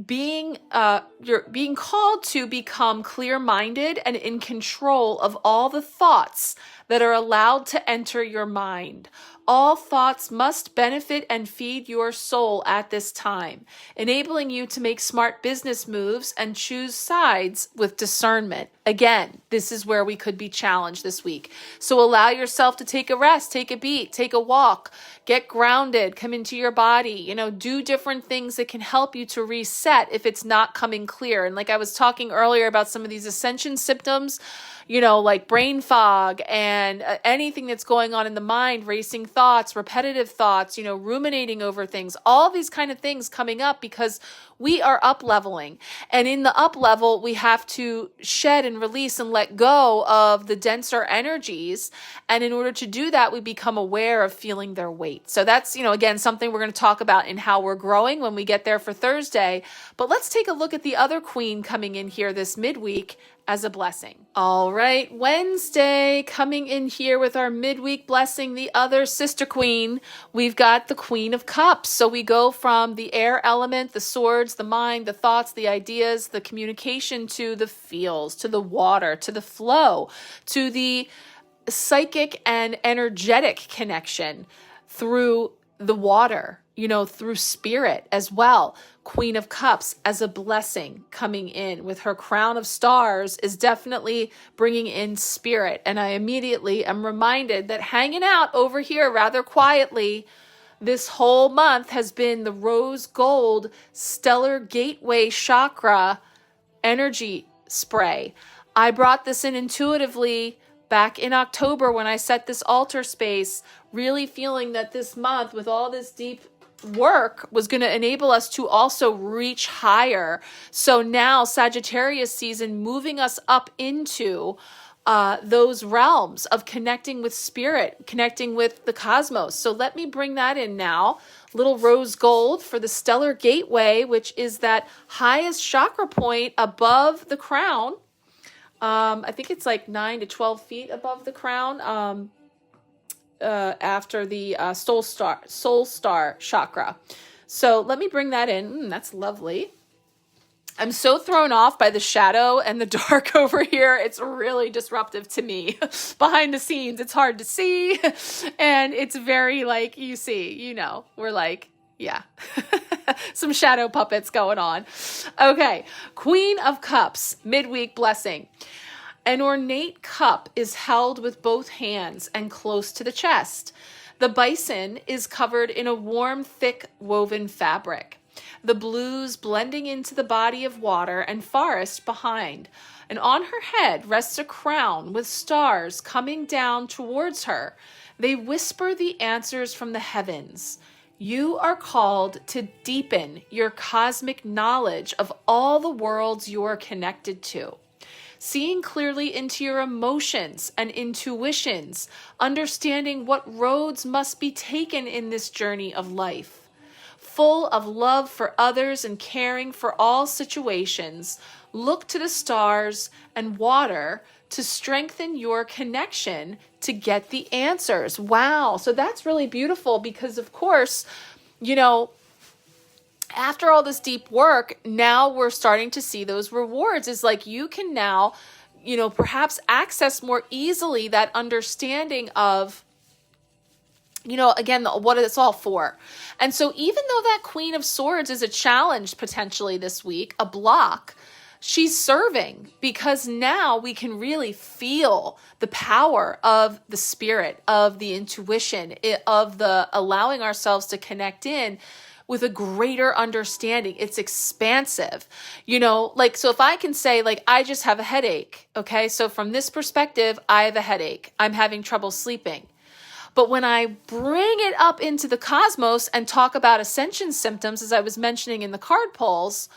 [SPEAKER 1] being called to become clear-minded and in control of all the thoughts that are allowed to enter your mind. All thoughts must benefit and feed your soul at this time, enabling you to make smart business moves and choose sides with discernment. Again, this is where we could be challenged this week. So allow yourself to take a rest, take a beat, take a walk, get grounded, come into your body, do different things that can help you to reset if it's not coming clear. And like I was talking earlier about some of these ascension symptoms, like brain fog and anything that's going on in the mind, racing thoughts, repetitive thoughts, ruminating over things, all these kind of things coming up because we are up leveling. And in the up level, we have to shed and release and let go of the denser energies. And in order to do that, we become aware of feeling their weight. So that's, again, something we're going to talk about in how we're growing when we get there for Thursday. But let's take a look at the other queen coming in here this midweek as a blessing. All right, Wednesday coming in here with our midweek blessing, the other sister queen, we've got the Queen of Cups. So we go from the air element, the swords, the mind, the thoughts, the ideas, the communication, to the feels, to the water, to the flow, to the psychic and energetic connection through the water, through spirit as well. Queen of Cups as a blessing coming in with her crown of stars is definitely bringing in spirit. And I immediately am reminded that hanging out over here rather quietly this whole month has been the rose gold stellar gateway chakra energy spray. I brought this in intuitively back in October when I set this altar space, really feeling that this month with all this deep work was going to enable us to also reach higher. So now Sagittarius season moving us up into those realms of connecting with spirit, connecting with the cosmos. So let me bring that in now. Little rose gold for the stellar gateway, which is that highest chakra point above the crown. I think it's like 9 to 12 feet above the crown. After the soul star chakra. So let me bring that in. That's lovely. I'm so thrown off by the shadow and the dark over here. It's really disruptive to me. Behind the scenes, it's hard to see. And it's very you see, we're yeah, some shadow puppets going on. Okay, Queen of Cups, midweek blessing. An ornate cup is held with both hands and close to the chest. The bison is covered in a warm, thick woven fabric, the blues blending into the body of water and forest behind. And on her head rests a crown with stars coming down towards her. They whisper the answers from the heavens. You are called to deepen your cosmic knowledge of all the worlds you are connected to. Seeing clearly into your emotions and intuitions, understanding what roads must be taken in this journey of life. Full of love for others and caring for all situations, look to the stars and water to strengthen your connection to get the answers. Wow. So that's really beautiful because, of course, after all this deep work, now we're starting to see those rewards. It's like you can now, perhaps access more easily that understanding of, again, what it's all for. And so even though that Queen of Swords is a challenge potentially this week, a block, she's serving because now we can really feel the power of the spirit, of the intuition, of the allowing ourselves to connect in with a greater understanding. It's expansive, so if I can say I just have a headache. Okay. So from this perspective, I have a headache. I'm having trouble sleeping. But when I bring it up into the cosmos and talk about ascension symptoms, as I was mentioning in the card polls,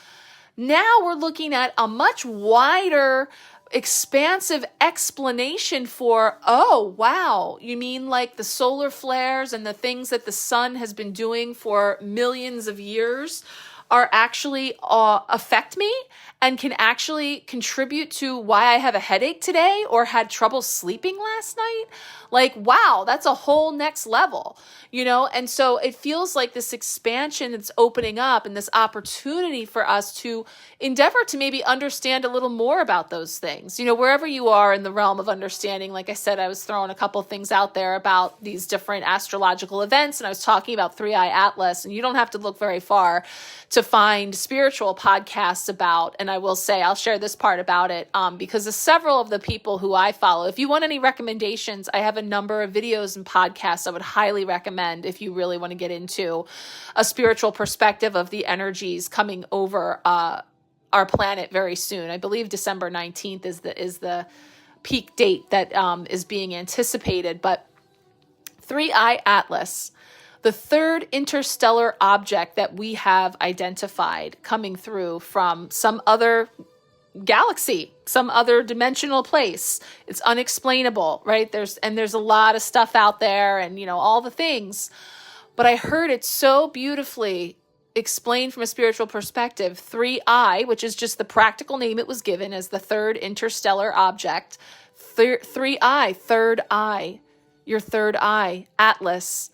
[SPEAKER 1] now we're looking at a much wider, expansive explanation for, oh, wow, you mean like the solar flares and the things that the sun has been doing for millions of years are actually affect me and can actually contribute to why I have a headache today or had trouble sleeping last night? Wow, that's a whole next level, And so it feels like this expansion that's opening up and this opportunity for us to endeavor to maybe understand a little more about those things. Wherever you are in the realm of understanding, like I said, I was throwing a couple things out there about these different astrological events, and I was talking about 3i Atlas, and you don't have to look very far to find spiritual podcasts about, and I will say, I'll share this part about it, because of several of the people who I follow. If you want any recommendations, I have a number of videos and podcasts I would highly recommend if you really want to get into a spiritual perspective of the energies coming over our planet very soon. I believe December 19th is the peak date that is being anticipated. But 3i Atlas, the third interstellar object that we have identified coming through from some other galaxy, some other dimensional place. It's unexplainable, right? There's a lot of stuff out there and, all the things. But I heard it so beautifully explained from a spiritual perspective. 3i, which is just the practical name it was given as the third interstellar object. 3i, third eye, your third eye, Atlas.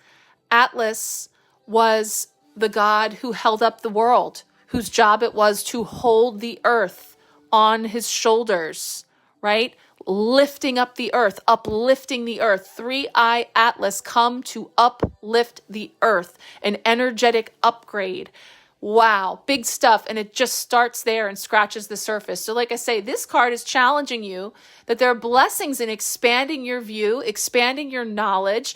[SPEAKER 1] Atlas was the god who held up the world, whose job it was to hold the earth on his shoulders, right? Lifting up the earth, uplifting the earth. 3i Atlas come to uplift the earth, an energetic upgrade. Wow, big stuff. And it just starts there and scratches the surface. So like I say, this card is challenging you that there are blessings in expanding your view, expanding your knowledge,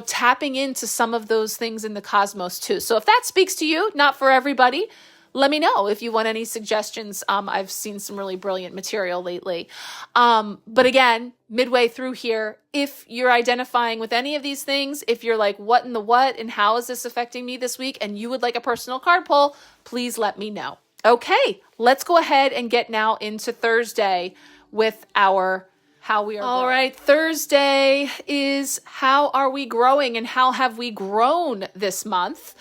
[SPEAKER 1] tapping into some of those things in the cosmos too. So if that speaks to you, not for everybody, let me know if you want any suggestions. I've seen some really brilliant material lately. But again, midway through here, if you're identifying with any of these things, if you're like, what in the what and how is this affecting me this week, and you would like a personal card pull, please let me know. Okay, let's go ahead and get now into Thursday with our how we are growing. All right, Thursday is how are we growing and how have we grown this month?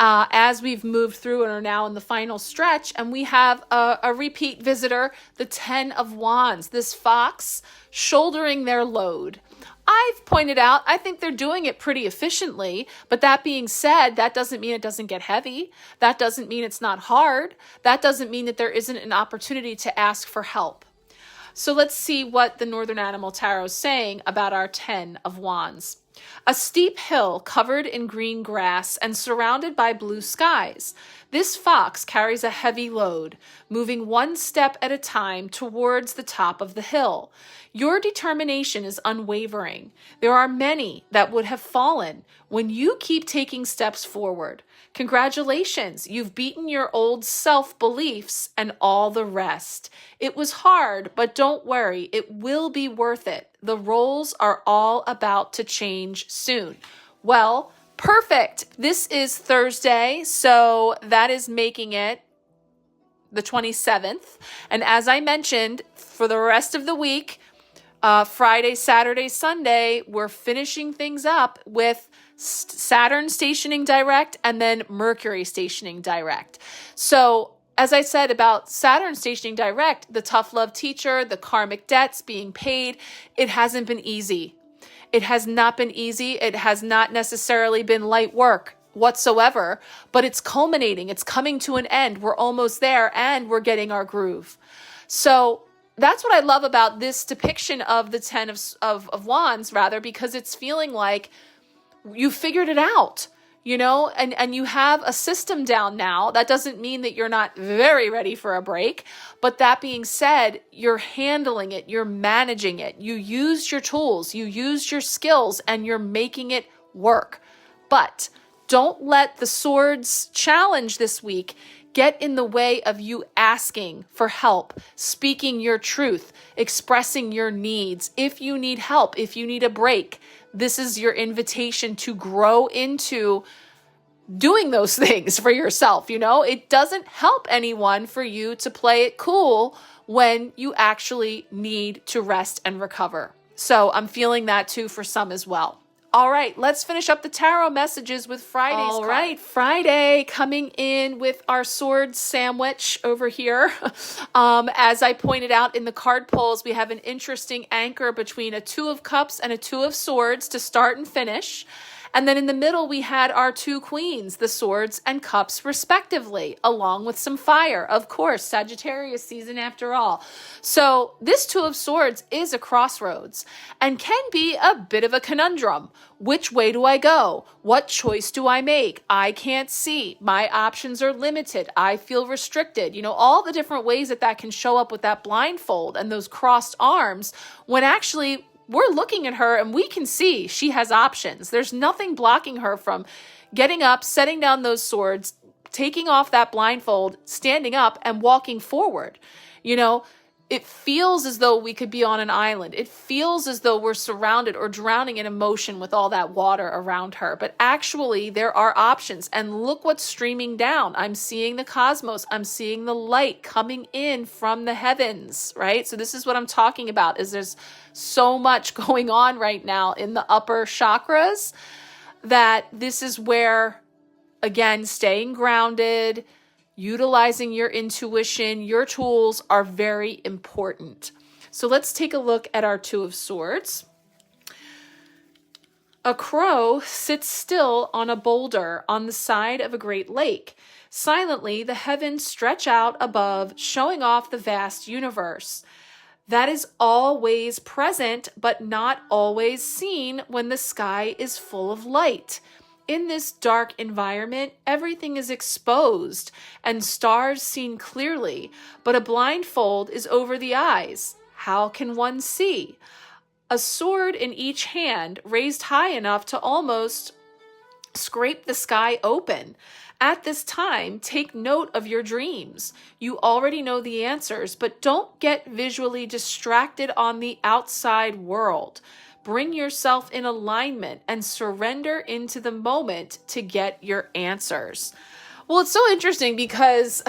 [SPEAKER 1] As we've moved through and are now in the final stretch, and we have a repeat visitor, the 10 of Wands, this fox shouldering their load. I've pointed out, I think they're doing it pretty efficiently, but that being said, that doesn't mean it doesn't get heavy. That doesn't mean it's not hard. That doesn't mean that there isn't an opportunity to ask for help. So let's see what the Northern Animal Tarot is saying about our 10 of Wands. A steep hill covered in green grass and surrounded by blue skies. This fox carries a heavy load, moving one step at a time towards the top of the hill. Your determination is unwavering. There are many that would have fallen when you keep taking steps forward. Congratulations, you've beaten your old self-beliefs and all the rest. It was hard, but don't worry, it will be worth it. The roles are all about to change soon. Well, perfect. This is Thursday, so that is making it the 27th. And as I mentioned, for the rest of the week, Friday, Saturday, Sunday, we're finishing things up with Saturn stationing direct and then Mercury stationing direct. So as I said about Saturn stationing direct, the tough love teacher, the karmic debts being paid, it hasn't been easy. It has not been easy. It has not necessarily been light work whatsoever, but it's culminating. It's coming to an end. We're almost there and we're getting our groove. So that's what I love about this depiction of the Ten of Wands, rather, because it's feeling like you figured it out, you know, and you have a system down now. That doesn't mean that you're not very ready for a break. But that being said, you're handling it, you're managing it. You used your tools, you used your skills, and you're making it work. But don't let the swords challenge this week get in the way of you asking for help, speaking your truth, expressing your needs. If you need help, if you need a break, this is your invitation to grow into doing those things for yourself. You know, it doesn't help anyone for you to play it cool when you actually need to rest and recover. So I'm feeling that too for some as well. All right, let's finish up the tarot messages with Friday's card. All right, Friday coming in with our sword sandwich over here. As I pointed out in the card pulls, we have an interesting anchor between a Two of Cups and a Two of Swords to start and finish. And then in the middle, we had our two queens, the swords and cups respectively, along with some fire. Of course, Sagittarius season after all. So this Two of Swords is a crossroads and can be a bit of a conundrum. Which way do I go? What choice do I make? I can't see. My options are limited. I feel restricted. You know, all the different ways that can show up with that blindfold and those crossed arms when actually we're looking at her and we can see she has options. There's nothing blocking her from getting up, setting down those swords, taking off that blindfold, standing up and walking forward. You know, it feels as though we could be on an island. It feels as though we're surrounded or drowning in emotion with all that water around her. But actually, there are options. And look what's streaming down. I'm seeing the cosmos. I'm seeing the light coming in from the heavens, right? So this is what I'm talking about, is there's so much going on right now in the upper chakras that this is where, again, staying grounded, utilizing your intuition, your tools are very important. So let's take a look at our Two of Swords. A crow sits still on a boulder on the side of a great lake. Silently, the heavens stretch out above, showing off the vast universe. That is always present, but not always seen when the sky is full of light. In this dark environment, everything is exposed and stars seen clearly, but a blindfold is over the eyes. How can one see? A sword in each hand, raised high enough to almost scrape the sky open. At this time, take note of your dreams. You already know the answers, but don't get visually distracted on the outside world. Bring yourself in alignment and surrender into the moment to get your answers. Well, it's so interesting because,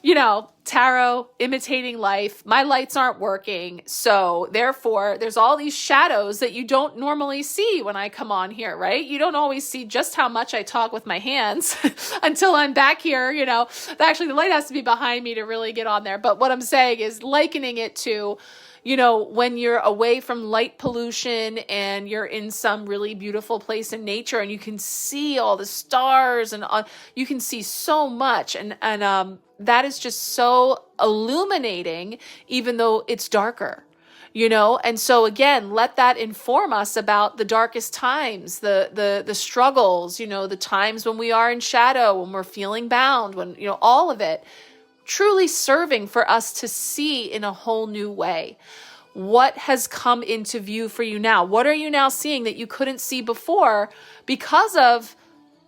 [SPEAKER 1] you know, tarot, imitating life, my lights aren't working. So therefore, there's all these shadows that you don't normally see when I come on here, right? You don't always see just how much I talk with my hands until I'm back here, you know. Actually, the light has to be behind me to really get on there. But what I'm saying is likening it to, you know, when you're away from light pollution and you're in some really beautiful place in nature and you can see all the stars and you can see so much. And that is just so illuminating, even though it's darker. And so again, let that inform us about the darkest times, the struggles, the times when we are in shadow, when we're feeling bound, when, all of it truly serving for us to see in a whole new way. What has come into view for you now? What are you now seeing that you couldn't see before because of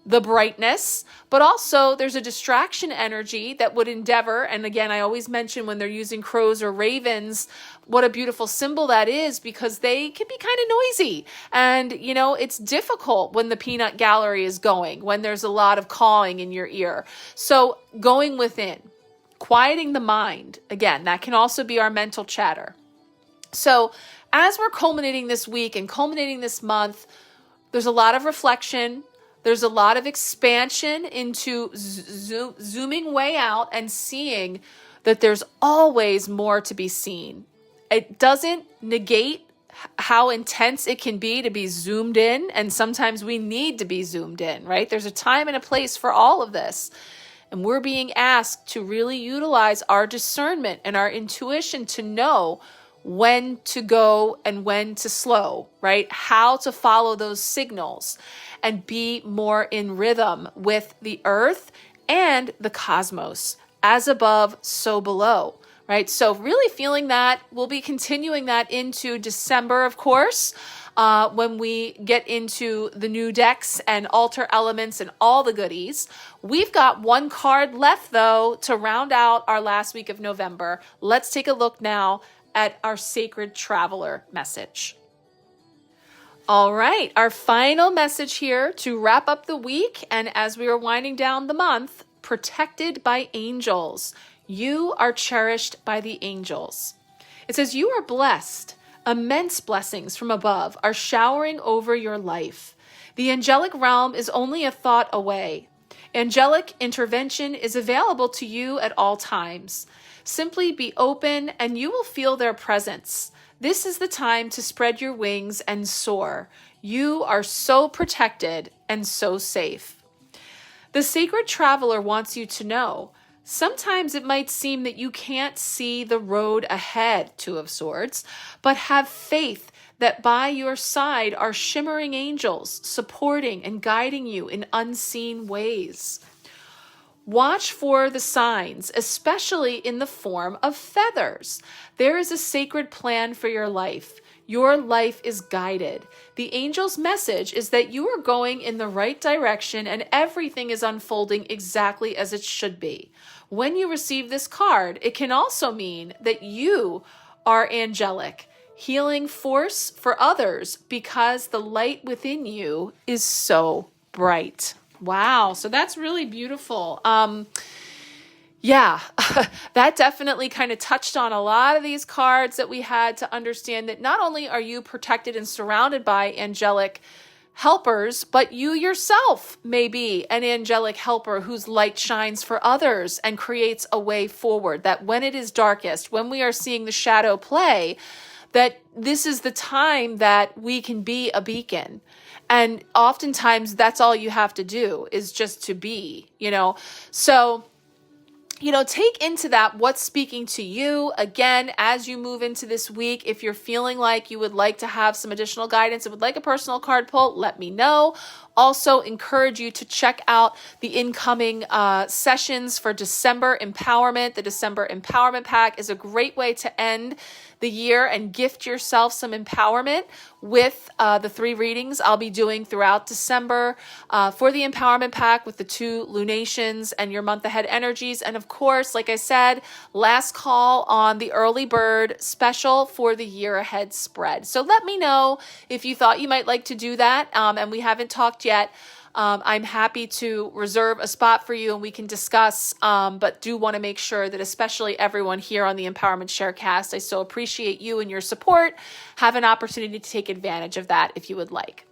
[SPEAKER 1] the brightness? But also there's a distraction energy that would endeavor. And again, I always mention when they're using crows or ravens, what a beautiful symbol that is, because they can be kind of noisy. And, it's difficult when the peanut gallery is going, when there's a lot of cawing in your ear. So going within, quieting the mind, again, that can also be our mental chatter. So as we're culminating this week and culminating this month, there's a lot of reflection. There's a lot of expansion into zooming way out and seeing that there's always more to be seen. It doesn't negate how intense it can be to be zoomed in. And sometimes we need to be zoomed in, right? There's a time and a place for all of this. And we're being asked to really utilize our discernment and our intuition to know when to go and when to slow, right? How to follow those signals and be more in rhythm with the earth and the cosmos, as above, so below, right? So really feeling that. We'll be continuing that into December, of course, when we get into the new decks and altar elements and all the goodies. We've got one card left, though, to round out our last week of November. Let's take a look now at our Sacred Traveler message. All right, our final message here to wrap up the week, and as we are winding down the month, protected by angels. You are cherished by the angels. It says, you are blessed. Immense blessings from above are showering over your life. The angelic realm is only a thought away. Angelic intervention is available to you at all times. Simply be open and you will feel their presence. This is the time to spread your wings and soar. You are so protected and so safe. The Sacred Traveler wants you to know, sometimes it might seem that you can't see the road ahead, Two of Swords, but have faith that by your side are shimmering angels supporting and guiding you in unseen ways. Watch for the signs, especially in the form of feathers. There is a sacred plan for your life. Your life is guided. The angel's message is that you are going in the right direction and everything is unfolding exactly as it should be. When you receive this card, it can also mean that you are angelic, healing force for others because the light within you is so bright. Wow. So that's really beautiful. Yeah, that definitely kind of touched on a lot of these cards that we had to understand that not only are you protected and surrounded by angelic helpers, but you yourself may be an angelic helper whose light shines for others and creates a way forward. That when it is darkest, when we are seeing the shadow play, that this is the time that we can be a beacon. And oftentimes that's all you have to do is just to be, So, take into that what's speaking to you. Again, as you move into this week, if you're feeling like you would like to have some additional guidance and would like a personal card pull, let me know. Also encourage you to check out the incoming sessions for December Empowerment. The December Empowerment Pack is a great way to end the year and gift yourself some empowerment with the 3 readings I'll be doing throughout December for the Empowerment Pack with the 2 lunations and your month ahead energies. And of course, like I said, last call on the early bird special for the year ahead spread. So let me know if you thought you might like to do that and we haven't talked yet. I'm happy to reserve a spot for you and we can discuss, but do want to make sure that especially everyone here on the Empowerment Sharecast, I so appreciate you and your support, have an opportunity to take advantage of that if you would like.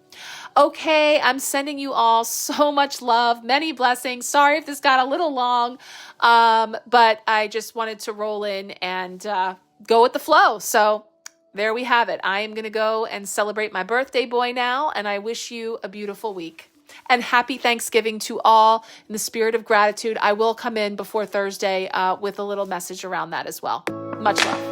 [SPEAKER 1] Okay, I'm sending you all so much love, many blessings. Sorry if this got a little long, but I just wanted to roll in and go with the flow. So there we have it. I am going to go and celebrate my birthday boy now, and I wish you a beautiful week. And happy Thanksgiving to all. In the spirit of gratitude, I will come in before Thursday with a little message around that as well. Much love.